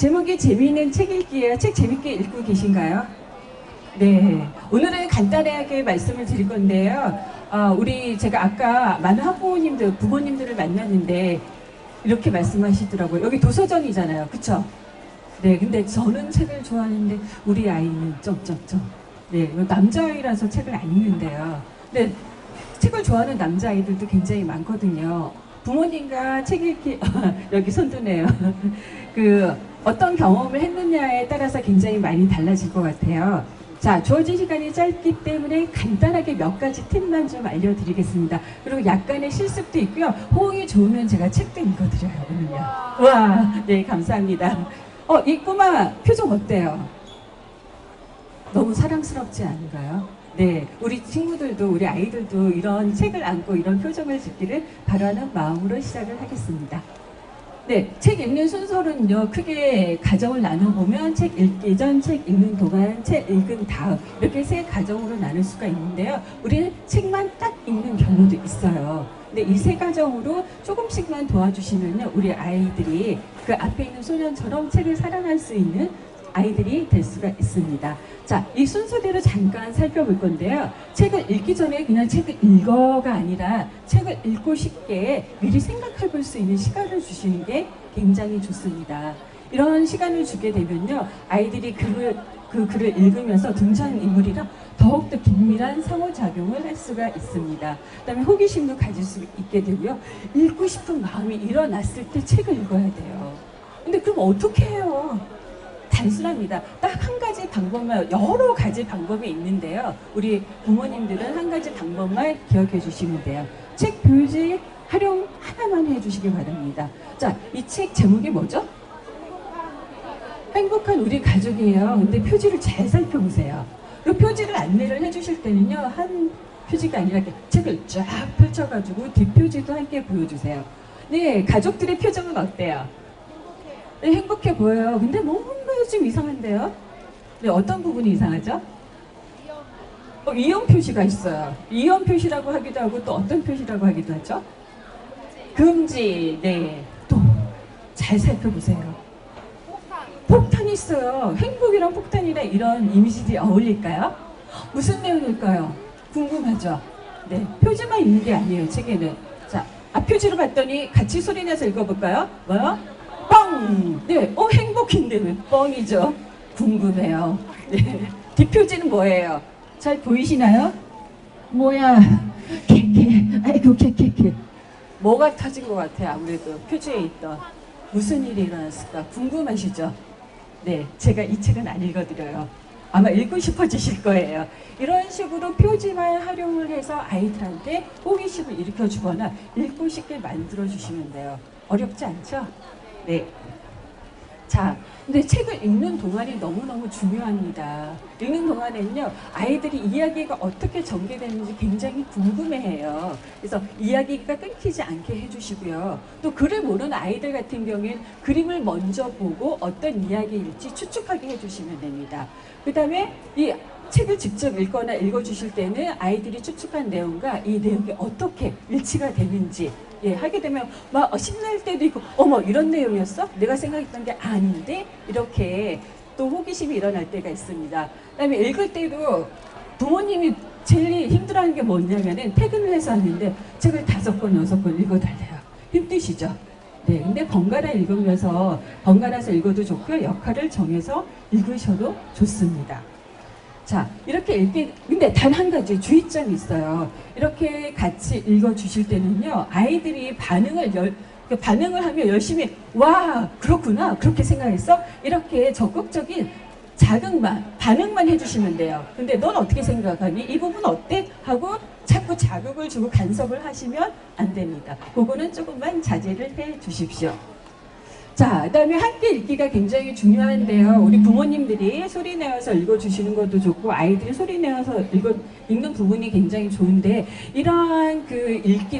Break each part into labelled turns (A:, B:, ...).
A: 제목이 재미있는 책 읽기예요. 책 재밌게 읽고 계신가요? 네. 오늘은 간단하게 말씀을 드릴 건데요. 제가 아까 많은 학부모님들, 부모님들을 만났는데 이렇게 말씀하시더라고요. 여기 도서전이잖아요. 그쵸? 네. 근데 저는 책을 좋아하는데 우리 아이는 점점점. 네. 남자아이라서 책을 안 읽는데요. 근데 책을 좋아하는 남자아이들도 굉장히 많거든요. 부모님과 책 읽기, 여기 손 드네요. 어떤 경험을 했느냐에 따라서 굉장히 많이 달라질 것 같아요. 자, 주어진 시간이 짧기 때문에 간단하게 몇 가지 팁만 좀 알려드리겠습니다. 그리고 약간의 실습도 있고요. 호응이 좋으면 제가 책도 읽어드려요, 오늘요. 와, 네, 감사합니다. 이 꼬마 표정 어때요? 너무 사랑스럽지 않은가요? 네, 우리 친구들도, 우리 아이들도 이런 책을 안고 이런 표정을 짓기를 바라는 마음으로 시작을 하겠습니다. 네, 책 읽는 순서는요, 크게 가정을 나눠보면 책 읽기 전, 책 읽는 동안, 책 읽은 다음 이렇게 세 가정으로 나눌 수가 있는데요. 우리는 책만 딱 읽는 경우도 있어요. 근데 이 세 가정으로 조금씩만 도와주시면요, 우리 아이들이 그 앞에 있는 소년처럼 책을 사랑할 수 있는 아이들이 될 수가 있습니다. 자, 이 순서대로 잠깐 살펴볼 건데요. 책을 읽기 전에 그냥 책을 읽어가 아니라 책을 읽고 싶게 미리 생각해 볼 수 있는 시간을 주시는 게 굉장히 좋습니다. 이런 시간을 주게 되면요, 아이들이 그 글을 읽으면서 등장인물이랑 더욱더 긴밀한 상호작용을 할 수가 있습니다. 그 다음에 호기심도 가질 수 있게 되고요. 읽고 싶은 마음이 일어났을 때 책을 읽어야 돼요. 근데 그럼 어떻게 해요? 단순합니다. 딱 한 가지 방법만, 여러 가지 방법이 있는데요. 우리 부모님들은 한 가지 방법만 기억해 주시면 돼요. 책 표지 활용 하나만 해주시기 바랍니다. 자, 이 책 제목이 뭐죠? 행복한 우리 가족이에요. 근데 표지를 잘 살펴보세요. 그 표지를 안내를 해주실 때는요, 한 표지가 아니라 이렇게 책을 쫙 펼쳐가지고 뒷표지도 함께 보여주세요. 네, 가족들의 표정은 어때요? 네, 행복해 보여요. 근데 뭔가 좀 이상한데요? 네, 어떤 부분이 이상하죠? 이혼 표시가 있어요. 이혼 표시라고 하기도 하고 또 어떤 표시라고 하기도 하죠? 금지. 네. 또 잘 살펴보세요. 폭탄이 있어요. 행복이랑 폭탄이랑 이런 이미지들이 어울릴까요? 무슨 내용일까요? 궁금하죠? 네. 표지만 있는 게 아니에요, 책에는. 자, 앞표지로 봤더니 같이 소리내서 읽어볼까요? 뭐요? 뻥! 네, 행복인데 왜 뻥이죠? 궁금해요. 네. 뒷표지는 뭐예요? 잘 보이시나요? 뭐야, 캐캐, 아이고 캐캐캐. 뭐가 터진 것 같아요, 아무래도 표지에 있던. 무슨 일이 일어났을까 궁금하시죠? 네, 제가 이 책은 안 읽어드려요. 아마 읽고 싶어지실 거예요. 이런 식으로 표지만 활용을 해서 아이들한테 호기심을 일으켜주거나 읽고 싶게 만들어주시면 돼요. 어렵지 않죠? 네. 자, 근데 책을 읽는 동안이 너무너무 중요합니다. 읽는 동안에는요, 아이들이 이야기가 어떻게 전개되는지 굉장히 궁금해해요. 그래서 이야기가 끊기지 않게 해주시고요. 또 글을 모르는 아이들 같은 경우에는 그림을 먼저 보고 어떤 이야기일지 추측하게 해주시면 됩니다. 그 다음에 이 책을 직접 읽거나 읽어주실 때는 아이들이 추측한 내용과 이 내용이 어떻게 일치가 되는지 하게 되면 막 신날 때도 있고 어머 이런 내용이었어? 내가 생각했던 게 아닌데? 이렇게 또 호기심이 일어날 때가 있습니다. 그 다음에 읽을 때도 부모님이 제일 힘들어하는 게 뭐냐면은 퇴근을 해서 왔는데 책을 5권, 6권 읽어달래요. 힘드시죠? 네, 근데 번갈아서 읽어도 좋고요. 역할을 정해서 읽으셔도 좋습니다. 자, 이렇게 근데 단 한 가지 주의점이 있어요. 이렇게 같이 읽어주실 때는요, 아이들이 반응을 하면 열심히, 와, 그렇구나, 그렇게 생각했어? 이렇게 적극적인 반응만 해주시면 돼요. 근데 넌 어떻게 생각하니? 이 부분 어때? 하고 자꾸 자극을 주고 간섭을 하시면 안 됩니다. 그거는 조금만 자제를 해 주십시오. 자, 그 다음에 함께 읽기가 굉장히 중요한데요. 우리 부모님들이 소리내어서 읽어주시는 것도 좋고 아이들이 소리내어서 읽는 부분이 굉장히 좋은데 이러한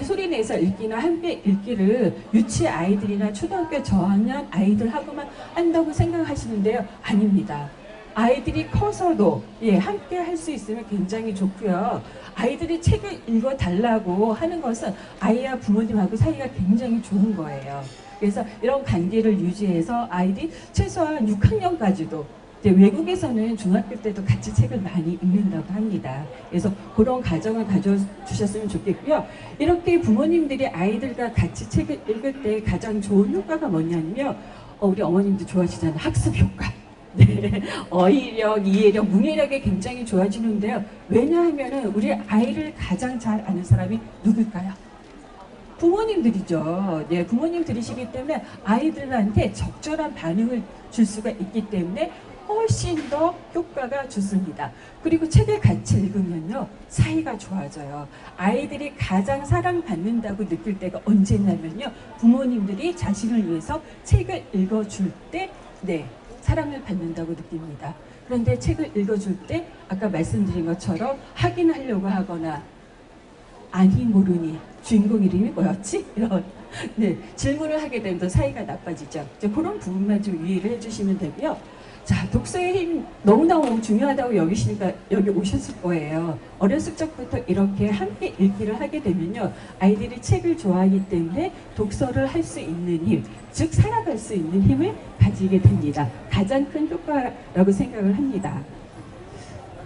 A: 소리내서 읽기나 함께 읽기를 유치 아이들이나 초등학교 저학년 아이들하고만 한다고 생각하시는데요. 아닙니다. 아이들이 커서도 함께 할 수 있으면 굉장히 좋고요. 아이들이 책을 읽어달라고 하는 것은 아이와 부모님하고 사이가 굉장히 좋은 거예요. 그래서 이런 관계를 유지해서 아이들이 최소한 6학년까지도 외국에서는 중학교 때도 같이 책을 많이 읽는다고 합니다. 그래서 그런 가정을 가져주셨으면 좋겠고요. 이렇게 부모님들이 아이들과 같이 책을 읽을 때 가장 좋은 효과가 뭐냐면요. 우리 어머님도 좋아하시잖아요. 학습 효과. 네. 어휘력, 이해력, 문해력이 굉장히 좋아지는데요. 왜냐하면 우리 아이를 가장 잘 아는 사람이 누굴까요? 부모님들이죠. 네, 부모님들이시기 때문에 아이들한테 적절한 반응을 줄 수가 있기 때문에 훨씬 더 효과가 좋습니다. 그리고 책을 같이 읽으면요, 사이가 좋아져요. 아이들이 가장 사랑받는다고 느낄 때가 언제냐면요, 부모님들이 자신을 위해서 책을 읽어줄 때, 네, 사랑을 받는다고 느낍니다. 그런데 책을 읽어줄 때 아까 말씀드린 것처럼 확인하려고 하거나 아니 모르니 주인공 이름이 뭐였지? 이런 네, 질문을 하게 되면 사이가 나빠지죠. 그런 부분만 좀 유의를 해주시면 되고요. 자, 독서의 힘 너무너무 중요하다고 여기시니까 여기 오셨을 거예요. 어렸을 적부터 이렇게 함께 읽기를 하게 되면요, 아이들이 책을 좋아하기 때문에 독서를 할 수 있는 힘, 즉 살아갈 수 있는 힘을 가지게 됩니다. 가장 큰 효과라고 생각을 합니다.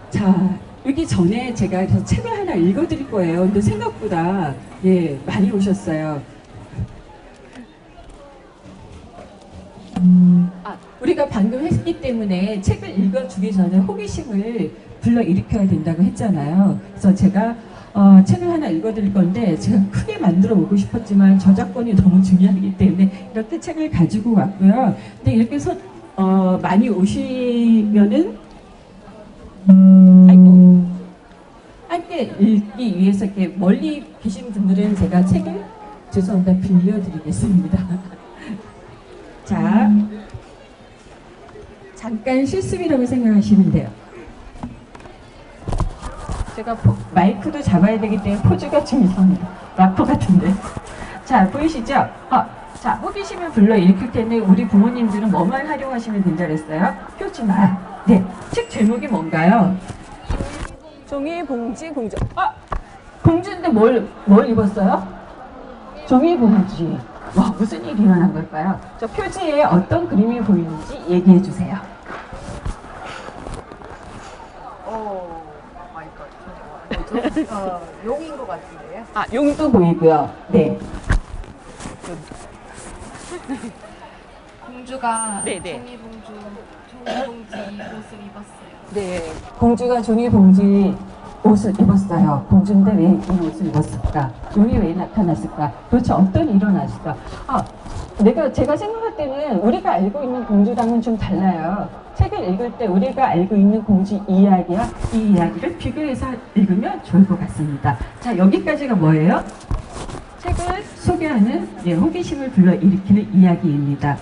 A: 자, 여기 전에 제가 그래서 책을 하나 읽어드릴 거예요. 근데 생각보다 예, 많이 오셨어요. 우리가 방금 했기 때문에 책을 읽어주기 전에 호기심을 불러일으켜야 된다고 했잖아요. 그래서 제가 책을 하나 읽어드릴 건데 제가 크게 만들어 보고 싶었지만 저작권이 너무 중요하기 때문에 이렇게 책을 가지고 왔고요. 근데 이렇게 많이 오시면은 아이고, 함께 읽기 위해서 이렇게 멀리 계신 분들은 제가 책을 죄송합니다 빌려드리겠습니다. 자, 잠깐 실습이라고 생각하시면 돼요. 제가 마이크도 잡아야 되기 때문에 포즈가 좀 이상합니다. 락커 같은데. 자, 보이시죠? 자, 호기심을 불러일으킬 때는 우리 부모님들은 뭐만 활용하시면 된다 그랬어요? 표지만. 네, 책 제목이 뭔가요? 종이, 봉지, 공주. 공주인데 뭘 입었어요? 종이, 봉지. 와, 무슨 일이 일어난 걸까요? 저 표지에 어떤 그림이 보이는지 얘기해 주세요.
B: 뭐죠? 용인 것 같은데요?
A: 용도 보이고요. 네.
B: 공주가
A: 네네.
B: 종이봉지 옷을 입었어요.
A: 네, 공주가 종이봉지 옷을 입었어요. 공주인데 왜 이 옷을 입었을까? 용이 왜 나타났을까? 도대체 어떤 일이 일어났을까? 제가 생각할 때는 우리가 알고 있는 공주랑은 좀 달라요. 책을 읽을 때 우리가 알고 있는 공주 이야기와 이 이야기를 비교해서 읽으면 좋을 것 같습니다. 자, 여기까지가 뭐예요? 책을 소개하는 호기심을 불러일으키는 이야기입니다.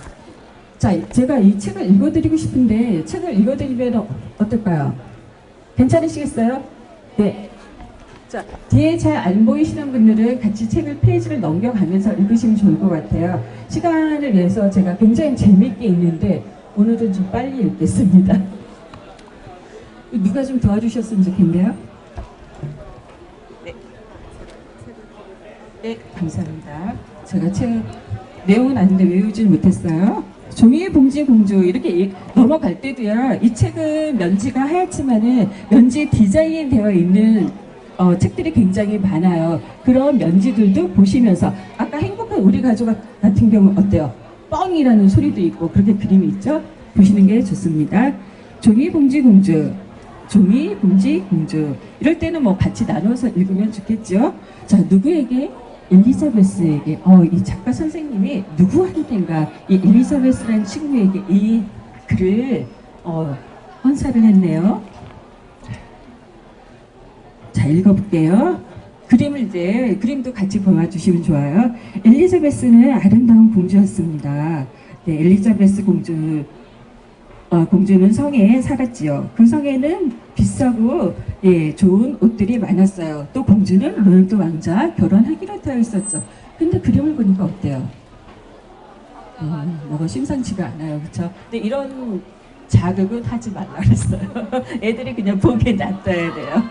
A: 자, 제가 이 책을 읽어드리고 싶은데 책을 읽어드리면 어떨까요? 괜찮으시겠어요? 네. 자, 뒤에 잘 안 보이시는 분들은 같이 책을 페이지를 넘겨가면서 읽으시면 좋을 것 같아요. 시간을 위해서 제가 굉장히 재미있게 읽는데 오늘은 좀 빨리 읽겠습니다. 누가 좀 도와주셨으면 좋겠네요. 네, 감사합니다. 제가 책 내용은 아는데 외우질 못했어요. 종이의 봉지 공주 이렇게 넘어갈 때도요, 이 책은 면지가 하얗지만은 면지에 디자인이 되어 있는 책들이 굉장히 많아요. 그런 면지들도 보시면서 아까 행복한 우리 가족 같은 경우 어때요? 뻥이라는 소리도 있고 그렇게 그림이 있죠? 보시는 게 좋습니다. 종이 봉지 공주, 종이 봉지 공주. 이럴 때는 뭐 같이 나눠서 읽으면 좋겠죠? 자, 누구에게? 엘리자베스에게, 이 작가 선생님이 누구한테인가 이 엘리자베스라는 친구에게 이 글을 헌사를 했네요. 자, 읽어볼게요. 그림도 같이 보아주시면 좋아요. 엘리자베스는 아름다운 공주였습니다. 네, 엘리자베스 공주는 성에 살았지요. 그 성에는 비싸고 좋은 옷들이 많았어요. 또 공주는 롤드 왕자 결혼하기로 되어 있었죠. 근데 그림을 보니까 어때요? 뭐가 심상치가 않아요. 그렇죠? 근데 이런 자극은 하지 말라 그랬어요. 애들이 그냥 보게 놔둬야 돼요.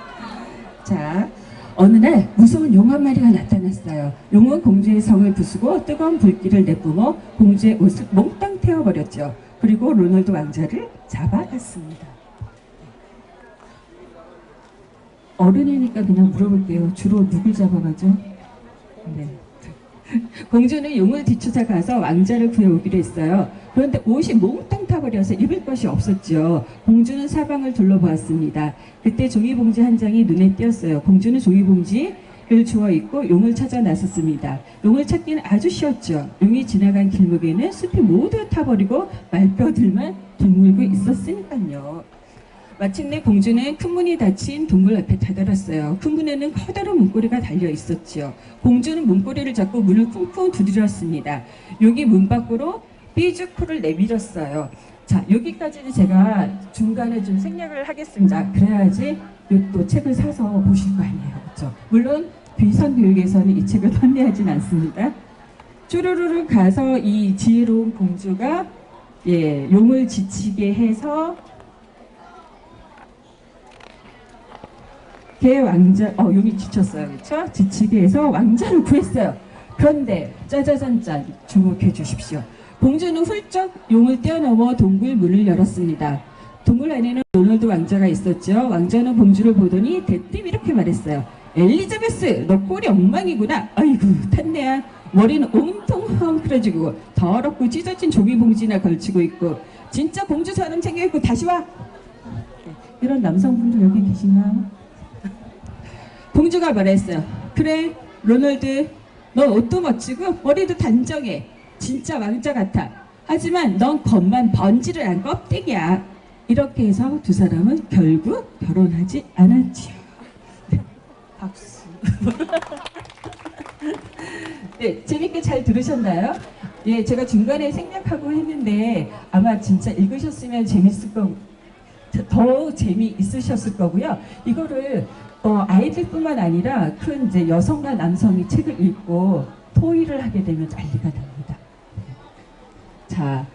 A: 자, 어느 날 무서운 용 한 마리가 나타났어요. 용은 공주의 성을 부수고 뜨거운 불길을 내뿜어 공주의 옷을 몽땅 태워버렸죠. 그리고 로널드 왕자를 잡아갔습니다. 어른이니까 그냥 물어볼게요. 주로 누굴 잡아가죠? 네. 공주는 용을 뒤쫓아가서 왕자를 구해오기로 했어요. 그런데 옷이 몽땅 타버려서 입을 것이 없었죠. 공주는 사방을 둘러보았습니다. 그때 종이봉지 한 장이 눈에 띄었어요. 공주는 종이봉지를 주워 입고 용을 찾아 나섰습니다. 용을 찾기는 아주 쉬웠죠. 용이 지나간 길목에는 숲이 모두 타버리고 말뼈들만 드물고 있었으니까요. 마침내 공주는 큰 문이 닫힌 동굴 앞에 다다랐어요. 큰 문에는 커다란 문고리가 달려 있었지요. 공주는 문고리를 잡고 문을 쿵쿵 두드렸습니다. 용이 문 밖으로 삐죽 코를 내밀었어요. 자, 여기까지는 제가 중간에 좀 생략을 하겠습니다. 그래야지 또 책을 사서 보실 거 아니에요. 그렇죠? 물론 비선교육에서는 이 책을 판매하진 않습니다. 쭈루루루 가서 이 지혜로운 공주가 용을 지치게 해서 왕자, 용이 지쳤어요. 그렇죠? 지치게 해서 왕자를 구했어요. 그런데 짜자잔짠 주목해 주십시오. 공주는 훌쩍 용을 뛰어넘어 동굴 문을 열었습니다. 동굴 안에는 로널드 왕자가 있었죠. 왕자는 공주를 보더니 대뜸 이렇게 말했어요. 엘리자베스, 너 꼴이 엉망이구나. 아이고, 탄내야. 머리는 온통 헝클어지고 더럽고 찢어진 종이봉지나 걸치고 있고 진짜 공주처럼 챙겨입고 다시 와. 이런 남성분들 여기 계시나? 공주가 말했어요. 그래, 로널드, 넌 옷도 멋지고 머리도 단정해. 진짜 왕자 같아. 하지만 넌 겉만 번지를 안 껍데기야. 이렇게 해서 두 사람은 결국 결혼하지 않았지요. 네, 박수. 네, 재밌게 잘 들으셨나요? 예, 제가 중간에 생략하고 했는데 아마 진짜 읽으셨으면 더 재미있으셨을 거고요. 이거를 아이들뿐만 아니라 큰 이제 여성과 남성이 책을 읽고 토의를 하게 되면 난리가 납니다. 자,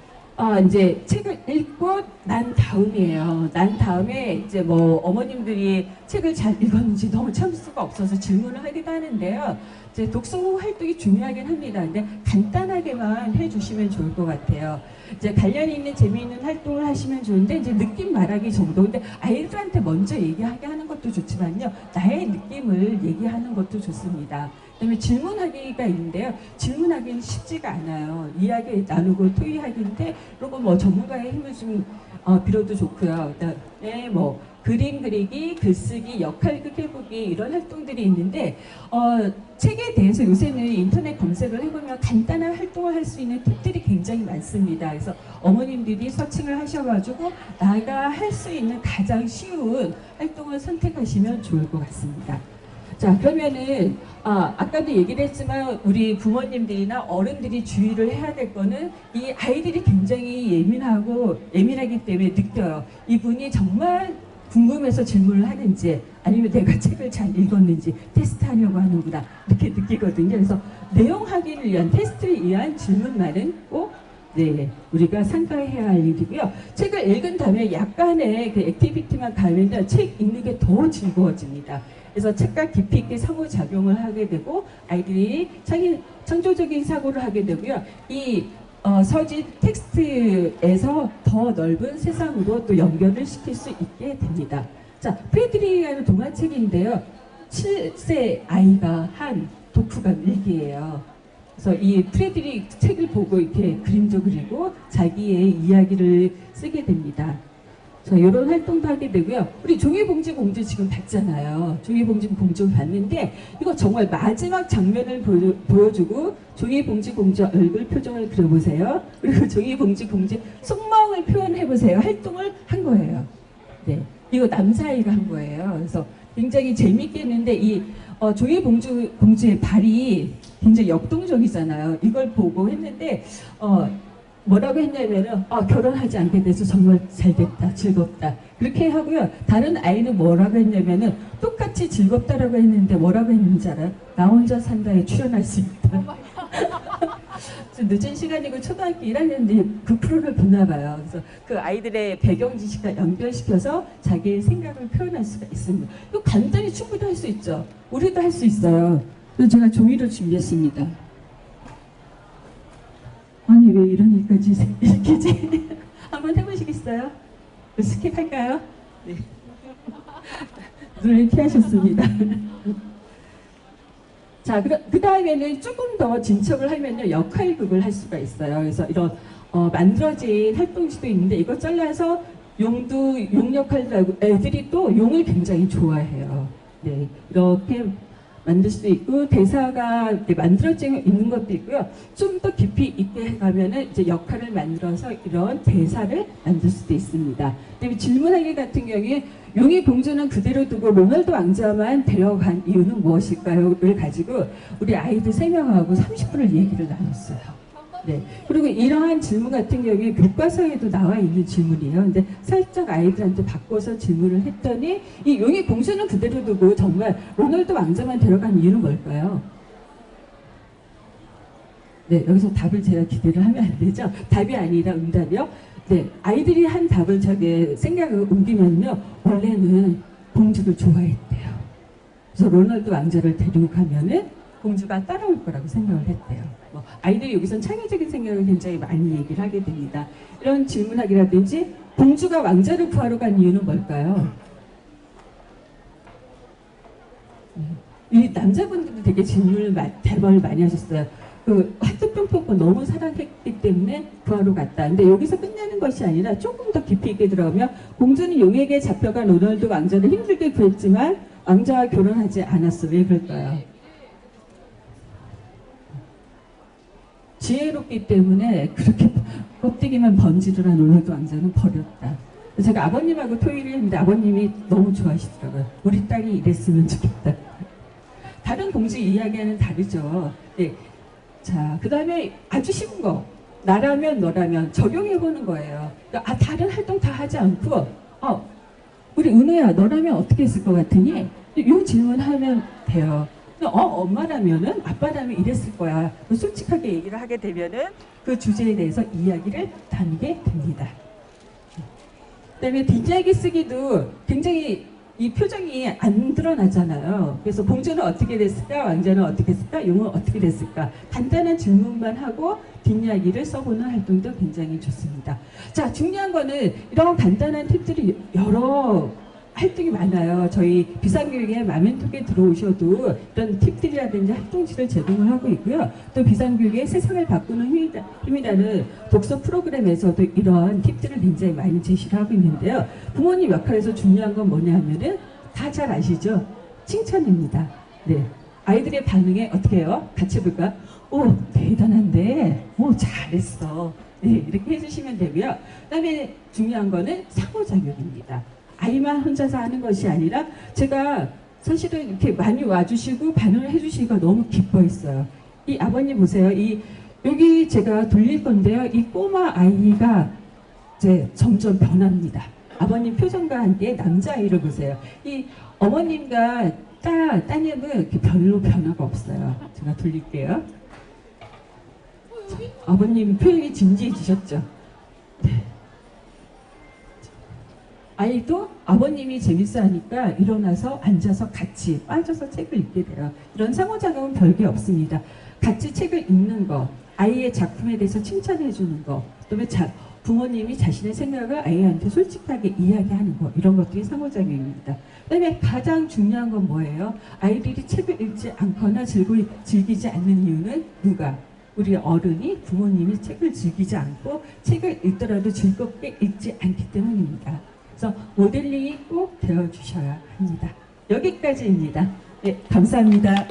A: 이제 책을 읽고 난 다음이에요. 난 다음에 이제 뭐 어머님들이 책을 잘 읽었는지 너무 참을 수가 없어서 질문을 하기도 하는데요. 이제 독서 활동이 중요하긴 합니다. 근데 간단하게만 해주시면 좋을 것 같아요. 이제 관련 있는 재미있는 활동을 하시면 좋은데 이제 느낌 말하기 정도. 근데 아이들한테 먼저 얘기하게 하는 것도 좋지만요. 나의 느낌을 얘기하는 것도 좋습니다. 그다음에 질문하기가 있는데요. 질문하기는 쉽지가 않아요. 이야기 나누고 토의하기인데 그리고 뭐 전문가의 힘을 좀 빌어도 좋고요. 그다음에 뭐 그림 그리기, 글쓰기, 역할극 해보기 이런 활동들이 있는데 책에 대해서 요새는 인터넷 검색을 해보면 간단한 활동을 할 수 있는 팁들이 굉장히 많습니다. 그래서 어머님들이 서칭을 하셔가지고 나가 할 수 있는 가장 쉬운 활동을 선택하시면 좋을 것 같습니다. 자, 그러면은 아까도 얘기를 했지만 우리 부모님들이나 어른들이 주의를 해야 될 거는 이 아이들이 굉장히 예민하기 때문에 느껴요. 이분이 정말 궁금해서 질문을 하는지 아니면 내가 책을 잘 읽었는지 테스트하려고 하는구나 이렇게 느끼거든요. 그래서 내용 확인을 위한 테스트를 위한 질문만은 꼭 우리가 삼가해야 할 일이고요. 책을 읽은 다음에 약간의 그 액티비티만 가면은 책 읽는 게 더 즐거워집니다. 그래서 책과 깊이 있게 상호작용을 하게 되고 아이들이 창조적인 사고를 하게 되고요. 이 서지 텍스트에서 더 넓은 세상으로 또 연결을 시킬 수 있게 됩니다. 자, 프레드리라는 동화책인데요. 7세 아이가 한 독후감 일기예요. 그래서 이 프레드릭 책을 보고 이렇게 그림도 그리고 자기의 이야기를 쓰게 됩니다. 자, 이런 활동도 하게 되고요. 우리 종이봉지 공주 지금 봤잖아요. 종이봉지 공주 봤는데 이거 정말 마지막 장면을 보여주고 종이봉지 공주 얼굴 표정을 그려보세요. 그리고 종이봉지 공주 속마음을 표현해보세요. 활동을 한 거예요. 네, 이거 남자아이가 한 거예요. 그래서 굉장히 재밌게 했는데 이 종이봉주의 발이 굉장히 역동적이잖아요. 이걸 보고 했는데 뭐라고 했냐면은 결혼하지 않게 돼서 정말 잘됐다, 즐겁다 그렇게 하고요. 다른 아이는 뭐라고 했냐면은 똑같이 즐겁다라고 했는데 뭐라고 했는지 알아요? 나 혼자 산다에 출연할 수 있다. 좀 늦은 시간이고 초등학교 1학년들이 그 프로를 보나 봐요. 그래서 그 아이들의 배경 지식과 연결시켜서 자기의 생각을 표현할 수가 있습니다. 이거 간단히 충분히 할 수 있죠. 우리도 할 수 있어요. 그래서 제가 종이를 준비했습니다. 아니 왜 이런 일까지 이렇게지? 한번 해보시겠어요? 스킵할까요? 네. 눈을 피하셨습니다. 자, 그 다음에는 조금 더 진척을 하면요, 역할극을 할 수가 있어요. 그래서 이런 만들어진 활동지도 있는데 이거 잘라서 용 역할도 하고 애들이 또 용을 굉장히 좋아해요. 네, 이렇게 만들 수도 있고 대사가 만들어져 있는 것도 있고요. 좀 더 깊이 있게 해가면은 이제 역할을 만들어서 이런 대사를 만들 수도 있습니다. 그다음에 질문하기 같은 경우에 용의 공주는 그대로 두고 로널드 왕자만 데려간 이유는 무엇일까요?를 가지고 우리 아이들 3명하고 30분을 얘기를 나눴어요. 네. 그리고 이러한 질문 같은 경우에 교과서에도 나와 있는 질문이에요. 근데 살짝 아이들한테 바꿔서 질문을 했더니 이 용의 공주는 그대로 두고 정말 로널드 왕자만 데려간 이유는 뭘까요? 네, 여기서 답을 제가 기대를 하면 안 되죠? 답이 아니라 응답이요? 네, 아이들이 한 답을 자기 생각을 옮기면요, 원래는 공주를 좋아했대요. 그래서 로널드 왕자를 데리고 가면은 공주가 따라올 거라고 생각을 했대요. 아이들이 여기선 창의적인 생각을 굉장히 많이 얘기를 하게 됩니다. 이런 질문하기라든지 공주가 왕자를 구하러 간 이유는 뭘까요? 이 남자분들도 되게 질문을 대박을 많이 하셨어요. 그 하트뿅뿅뿅 너무 사랑했기 때문에 구하러 갔다. 근데 여기서 끝내는 것이 아니라 조금 더 깊이 있게 들어가면 공주는 용에게 잡혀간 로널드 왕자를 힘들게 구했지만 왕자와 결혼하지 않았어. 왜 그럴까요? 지혜롭기 때문에 그렇게 껍데기만 번지르한 로널드 왕자는 버렸다. 제가 아버님하고 토의를 했는데 아버님이 너무 좋아하시더라고요. 우리 딸이 이랬으면 좋겠다. 다른 공주 이야기와는 다르죠. 네. 자, 그 다음에 아주 쉬운 거. 나라면 너라면 적용해보는 거예요. 그러니까 다른 활동 다 하지 않고 우리 은혜야 너라면 어떻게 했을 것 같으니? 이 질문하면 돼요. 엄마라면은 아빠라면 이랬을 거야. 솔직하게 얘기를 하게 되면은 그 주제에 대해서 이야기를 나누게 됩니다. 그다음에 뒷이야기 쓰기도 굉장히 이 표정이 안 드러나잖아요. 그래서 공주는 어떻게 됐을까? 왕자는 어떻게 했을까? 용은 어떻게 됐을까? 간단한 질문만 하고 뒷이야기를 써보는 활동도 굉장히 좋습니다. 자, 중요한 거는 이런 간단한 팁들이 여러 활동이 많아요. 저희 비상교육에 마멘톡에 들어오셔도 이런 팁들이라든지 활동지를 제공을 하고 있고요. 또 비상교육의 세상을 바꾸는 힘이라는 독서 프로그램에서도 이런 팁들을 굉장히 많이 제시를 하고 있는데요. 부모님 역할에서 중요한 건 뭐냐면은 다 잘 아시죠? 칭찬입니다. 네. 아이들의 반응에 어떻게 해요? 같이 볼까? 오, 대단한데? 오, 잘했어. 네, 이렇게 해주시면 되고요. 그 다음에 중요한 거는 상호작용입니다. 아이만 혼자서 하는 것이 아니라 제가 사실은 이렇게 많이 와주시고 반응을 해주시기가 너무 기뻐했어요. 이 아버님 보세요. 여기 제가 돌릴 건데요. 이 꼬마 아이가 이제 점점 변합니다. 아버님 표정과 함께 남자아이를 보세요. 이 어머님과 따님은 이렇게 별로 변화가 없어요. 제가 돌릴게요. 자, 아버님 표정이 진지해지셨죠? 네. 아이도 아버님이 재밌어 하니까 일어나서 앉아서 같이 빠져서 책을 읽게 돼요. 이런 상호작용은 별게 없습니다. 같이 책을 읽는 거, 아이의 작품에 대해서 칭찬해 주는 거, 그다음에 부모님이 자신의 생각을 아이한테 솔직하게 이야기하는 거, 이런 것들이 상호작용입니다. 그다음에 가장 중요한 건 뭐예요? 아이들이 책을 읽지 않거나 즐기지 않는 이유는 누가? 우리 어른이 부모님이 책을 즐기지 않고 책을 읽더라도 즐겁게 읽지 않기 때문입니다. 그래서 모델링이 꼭 되어주셔야 합니다. 여기까지입니다. 네, 감사합니다.